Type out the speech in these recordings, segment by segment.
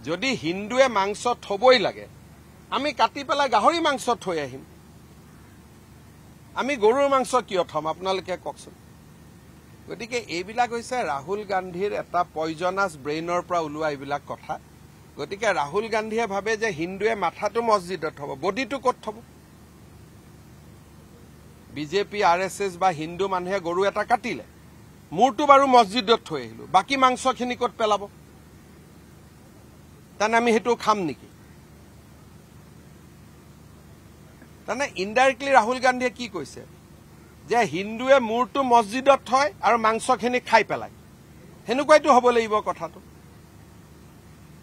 যদি হিন্দুৱে মাংস থবই লাগে আমি কাটি পেলাই গাহৰি মাংস থৈ আহিম আমি গৰুৰ মাংস কিয় থম আপোনালোকে কওকচোন গতিকে এইবিলাক হৈছে ৰাহুল গান্ধীৰ এটা পয়জনাছ ব্ৰেইনৰ পৰা ওলোৱা এইবিলাক কথা গতিকে ৰাহুল গান্ধীয়ে ভাবে যে হিন্দুৱে মাথাটো মছজিদত থব বডিটো ক'ত থব বিজেপি আৰএছএছ বা হিন্দু মানুহে গৰু এটা কাটিলে মূৰটো বাৰু মছজিদত থৈ আহিলো বাকি মাংসখিনি ক'ত পেলাব তানে আমি হেতু খাম নেকি তানে ইনডাইৰেক্টলি ৰাহুল গান্ধীয়ে কি কৈছে যে হিন্দুৱে মূৰটো মছজিদত থয় আৰু মাংসখিনি খাই পেলায় হেনুকৈতো হ'ব লাগিব কথাটো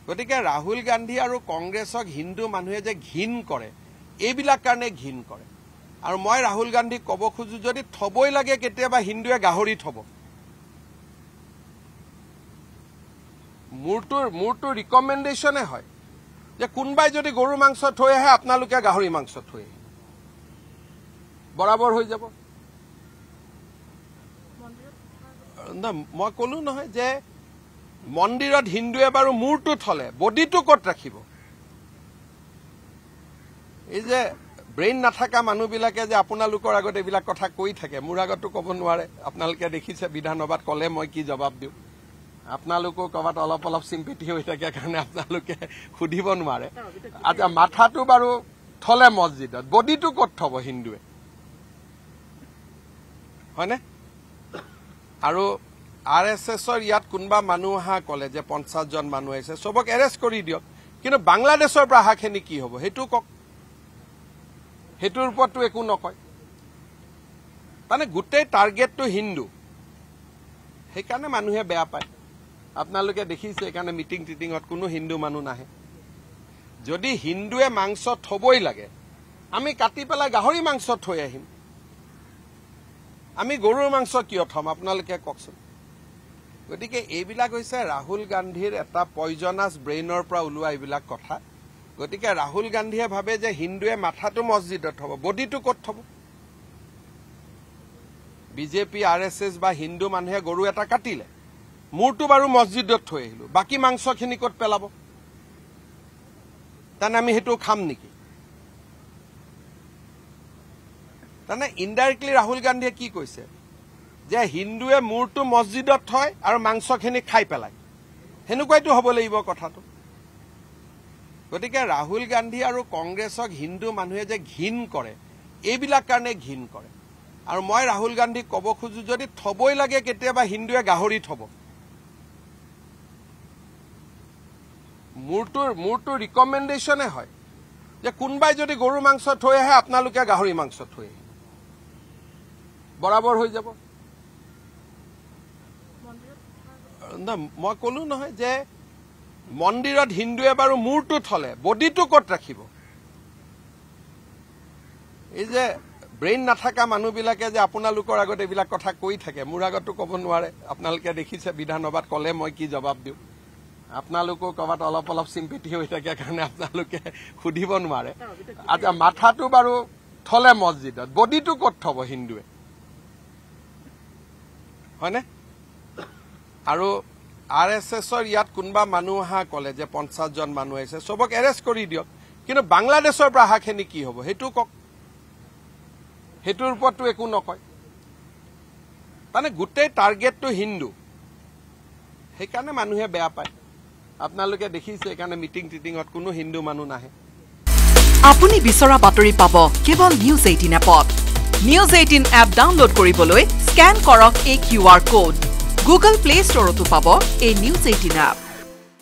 গতিকে ৰাহুল গান্ধী আৰু কংগ্ৰেছক হিন্দু মানুহে যে ঘিন কৰে এইবিলাক কাৰণে ঘিন কৰে আৰু মই ৰাহুল গান্ধীক ক'ব খুজু যদি থবই লাগে কেতিয়াবা হিন্দুৱে গাহৰি থব মূৰটো ৰিকমেণ্ডেশ্যনে হয় যে কোনবাই যদি গৰু মাংস থৈ আহে আপোনালোকে গাহৰি মাংস থৈ আহে বৰাবৰ হৈ যাব মই কলো নহয় যে মন্দিৰত হিন্দুৱে বাৰু মূৰটো থলে বডিটো ক'ত ৰাখিব এই যে ব্ৰেইন নাথাকা মানুহবিলাকে যে আপোনালোকৰ আগত এইবিলাক কথা কৈ থাকে মোৰ আগতো ক'ব নোৱাৰে আপোনালোকে দেখিছে বিধানসভাত ক'লে মই কি জবাব দিওঁ আপোনালোকৰ ক'বাত অলপ চিম্পেথি হৈ থাকে কাৰণে আপোনালোকে সুধিব নোৱাৰে আচ্ছা মাথাটো বাৰু থলে মছজিদত বডিটো ক'ত থব হিন্দুৱে হয়নে আৰু আৰএছএছৰ ইয়াত কোনবা মানুহ আহা ক'লে যে 50 জন মানুহ আহিছে সবক এৰেষ্ট কৰি দিয়ক কিন্তু বাংলাদেশৰ পৰা আহাখিনি কি হ'ব হেতু কক হেতুৰ ওপৰতো একো নকয় মানে গোটেই টাৰ্গেটটো হিন্দু সেইকাৰণে মানুহে বেয়া পায় আপোনালোকে দেখিছে এইকাৰণে মিটিং টিটিঙত কোনো হিন্দু মানুহ নাহে যদি হিন্দুৱে মাংস থবই লাগে আমি কাটি পেলাই গাহৰি মাংস থৈ আহিম আমি গৰুৰ মাংস কিয় থম আপোনালোকে কওকচোন গতিকে এইবিলাক হৈছে ৰাহুল গান্ধীৰ এটা পয়জনাছ ব্ৰেইনৰ পৰা ওলোৱা এইবিলাক কথা গতিকে ৰাহুল গান্ধীয়ে ভাবে যে হিন্দুৱে মাথাটো মছজিদত থব বডিটো ক'ত থব বিজেপি আৰএছএছ বা হিন্দু মানুহে গৰু এটা কাটিলে মূৰটো বাৰু মছজিদত থৈ আহিলো বাকি মাংসখিনি ক'ত পেলাব তানে আমি হেতু খাম নেকি তানে ইনডাইৰেক্টলি ৰাহুল গান্ধীয়ে কি কৈছে যে হিন্দুৱে মূৰটো মছজিদত থয় আৰু মাংসখিনি খাই পেলায় হেনুকৈতো হ'ব লাগিব কথাটো গতিকে ৰাহুল গান্ধী আৰু কংগ্ৰেছক হিন্দু মানুহে যে ঘিন কৰে এইবিলাক কাৰণে ঘিন কৰে আৰু মই ৰাহুল গান্ধীক ক'ব খুজু যদি থবই লাগে কেতিয়াবা হিন্দুৱে গাহৰি থব মূৰটো ৰিকমেণ্ডেশ্যনে হয় যে কোনবাই যদি গৰু মাংস থৈ আহে আপোনালোকে গাহৰি মাংস থৈ আহে বৰাবৰ হৈ যাব মই কলো নহয় যে মন্দিৰত হিন্দুৱে বাৰু মূৰটো থলে বডিটো ক'ত ৰাখিব এই যে ব্ৰেইন নাথাকা মানুহবিলাকে যে আপোনালোকৰ আগত এইবিলাক কথা কৈ থাকে মোৰ আগতো ক'ব নোৱাৰে আপোনালোকে দেখিছে বিধানসভাত ক'লে মই কি জবাব দিওঁ আপোনালোকৰ ক'বাত অলপ চিম্পেথি হৈ থাকে কাৰণে আপোনালোকে সুধিব নোৱাৰে আচ্ছা মাথাটো বাৰু থলে মছজিদত বডিটো ক'ত থব হিন্দুৱে হয়নে আৰু আৰএছএছৰ ইয়াত কোনবা মানুহ আহা ক'লে যে 50 জন মানুহ আহিছে সবক এৰেষ্ট কৰি দিয়ক কিন্তু বাংলাদেশৰ পৰা আহাখিনি কি হ'ব হেতু কক হেতুৰ ওপৰতো একো নকয় মানে গোটেই টাৰ্গেটটো হিন্দু সেইকাৰণে মানুহে বেয়া পায় আপোনালোকে দেখিছে এইকাৰণে মিটিং টিটিঙত কোনো হিন্দু মানুহ নাহে আপুনি বিচৰা বাতৰি পাব কেৱল নিউজ 18 এপত নিউজ 18 এপ ডাউনলোড কৰিবলৈ স্ক্যান কৰক এই QR কোড গুগল প্লে ষ্টৰতো পাব এই নিউজ 18 এপ